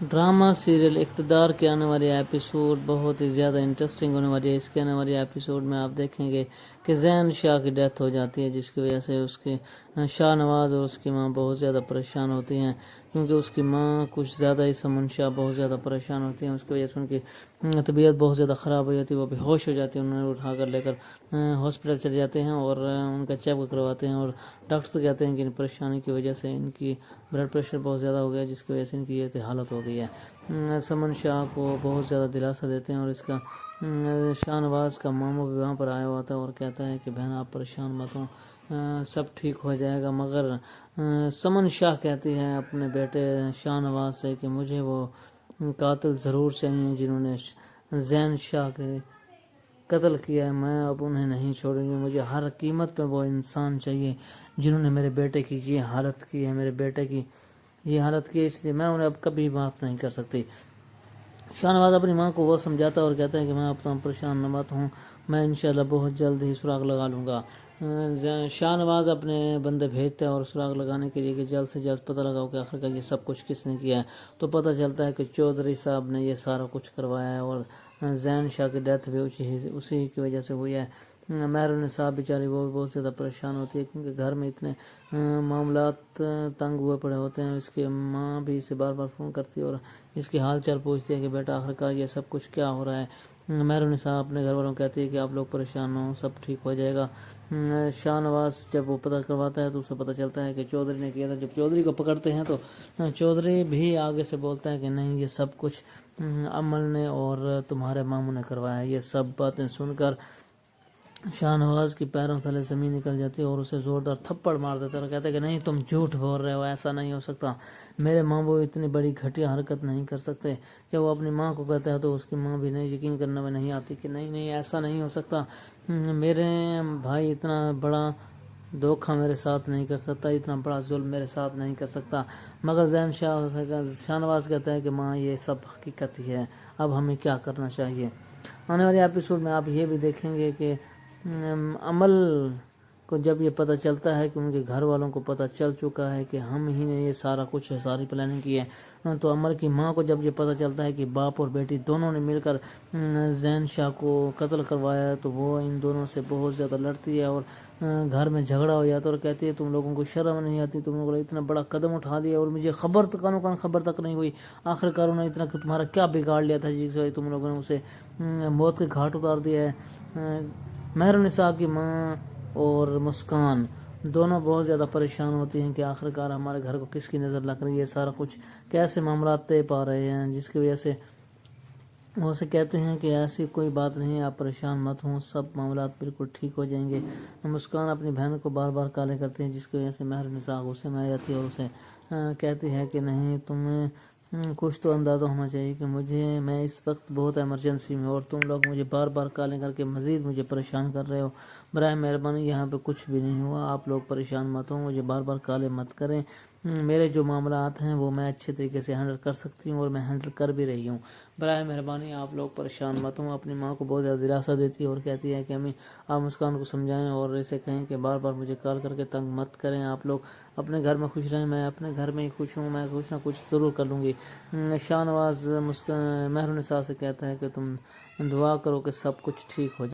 Drama serial इक़्तिदार के आने वाले एपिसोड बहुत ही ज़्यादा इंटरेस्टिंग होने वाली है। इसके आने वाले एपिसोड में आप देखेंगे कि ज़ैन शाह की डेथ हो जाती है, जिसकी वजह से उसके शाहनवाज़ और उसकी माँ बहुत ज़्यादा परेशान होती हैं, क्योंकि उसकी माँ कुछ ज़्यादा ही समन शाह बहुत ज़्यादा परेशान होती हैं। उसकी वजह से उनकी तबीयत बहुत ज़्यादा ख़राब हो जाती है, वो बेहोश हो जाती है। उन्हें उठा कर लेकर हॉस्पिटल चले जाते हैं और उनका चेकअप करवाते हैं, और डॉक्टर्स कहते हैं कि इन परेशानी की वजह से इनकी ब्लड प्रेशर बहुत ज़्यादा हो गया, जिसकी वजह से इनकी ये हालत हो गई है। समन शाह को बहुत ज़्यादा दिलासा देते हैं, और इसका शाहनवाज़ का मामू भी वहाँ पर आया हुआ था और कहता है कि बहन आप परेशान मत हो, सब ठीक हो जाएगा। मगर समन शाह कहती है अपने बेटे शाहनवाज़ से कि मुझे वो कातिल ज़रूर चाहिए जिन्होंने ज़ैन शाह के कत्ल किया है, मैं अब उन्हें नहीं छोड़ूंगी। मुझे हर कीमत पे वो इंसान चाहिए जिन्होंने मेरे बेटे की ये हालत की है, मेरे बेटे की ये हालत की है, इसलिए मैं उन्हें अब कभी माफ़ नहीं कर सकती। शाहनवाज़ अपनी माँ को वो समझाता है और कहता है कि मैं अब तो परेशान न मत हूँ, मैं इंशाल्लाह बहुत जल्द ही सुराग लगा लूँगा। शाहनवाज़ अपने बंदे भेजता है और सुराग लगाने के लिए कि जल्द से जल्द पता लगाओ कि आखिरकार ये सब कुछ किसने किया है। तो पता चलता है कि चौधरी साहब ने ये सारा कुछ करवाया है, और ज़ैन शाह की डेथ भी उसी की वजह से हुई है। मेहरुन्निसा बेचारी वो भी बहुत ज़्यादा परेशान होती है, क्योंकि घर में इतने मामलात तंग हुए पड़े होते हैं। इसकी माँ भी इसे बार बार फ़ोन करती है और इसकी हाल चाल पूछती है कि बेटा आखिरकार ये सब कुछ क्या हो रहा है। मेहरुन्निसा अपने घर वालों को कहती है कि आप लोग परेशान हो, सब ठीक हो जाएगा। शाहनवाज़ जब वो पता करवाता है तो उसे पता चलता है कि चौधरी ने किया था। जब चौधरी को पकड़ते हैं तो चौधरी भी आगे से बोलता है कि नहीं, ये सब कुछ अमल ने और तुम्हारे मामू ने करवाया है। ये सब बातें सुनकर शाहनवाज़ की पैरों तले ज़मीन निकल जाती है और उसे ज़ोरदार थप्पड़ मार देता है और कहता है कि नहीं, तुम झूठ बोल रहे हो, ऐसा नहीं हो सकता, मेरे मामू इतनी बड़ी घटिया हरकत नहीं कर सकते। जब वो अपनी माँ को कहता है तो उसकी माँ भी नहीं यकीन करने में नहीं आती कि नहीं नहीं ऐसा नहीं हो सकता, मेरे भाई इतना बड़ा धोखा मेरे साथ नहीं कर सकता, इतना बड़ा जुल्म मेरे साथ नहीं कर सकता। मगर ज़ैन शाहनवाज़ कहता है कि माँ ये सब हकीकत ही है, अब हमें क्या करना चाहिए। आने वाले एपिसोड में आप ये भी देखेंगे कि अमल को जब ये पता चलता है कि उनके घर वालों को पता चल चुका है कि हम ही ने ये सारा कुछ सारी प्लानिंग की है, तो अमल की माँ को जब ये पता चलता है कि बाप और बेटी दोनों ने मिलकर ज़ैन शाह को कत्ल करवाया है, तो वो इन दोनों से बहुत ज़्यादा लड़ती है और घर में झगड़ा हो जाता है और कहती है तुम लोगों को शर्म नहीं आती, तुम लोगों ने इतना बड़ा कदम उठा दिया और मुझे खबर तो कानों खबर तक नहीं हुई। आखिरकार उन्होंने इतना कि तुम्हारा क्या बिगाड़ लिया था जिससे वजह तुम लोगों ने उसे मौत के घाट उतार दिया है। मेहरुन्निसा की माँ और मुस्कान दोनों बहुत ज़्यादा परेशान होती हैं कि आखिरकार हमारे घर को किसकी नज़र लग रही है, सारा कुछ कैसे मामला तय पा रहे हैं, जिसकी वजह से वो से कहते हैं कि ऐसी कोई बात नहीं है, आप परेशान मत हों, सब मामला बिल्कुल ठीक हो जाएंगे। मुस्कान अपनी बहन को बार बार काले करती है, जिसकी वजह से मेहरुन्निसा गुस्से में आ जाती है और उसे कहती है कि नहीं, तुम्हें कुछ तो अंदाज़ा होना चाहिए कि मैं इस वक्त बहुत इमरजेंसी में, और तुम लोग मुझे बार बार कालें करके मज़ीद मुझे परेशान कर रहे हो। बराए मेहरबानी यहाँ पे कुछ भी नहीं हुआ, आप लोग परेशान मत हो, मुझे बार बार काले मत करें। मेरे जो मामलात हैं वो मैं अच्छे तरीके से हैंडल कर सकती हूँ और मैं हैंडल कर भी रही हूँ। बराए मेहरबानी आप लोग परेशान मत हो। अपनी माँ को बहुत ज़्यादा दिलासा देती है और कहती है कि अम्मी आप मुस्कान को समझाएं और ऐसे कहें कि बार बार मुझे कॉल करके तंग मत करें, आप लोग अपने घर में खुश रहें, मैं अपने घर में ही खुश हूँ, मैं कुछ ना कुछ ज़रूर कर लूँगी। शाहनवाज़ मेहरुन्निसा से कहता है कि तुम दुआ करो कि सब कुछ ठीक हो जाए।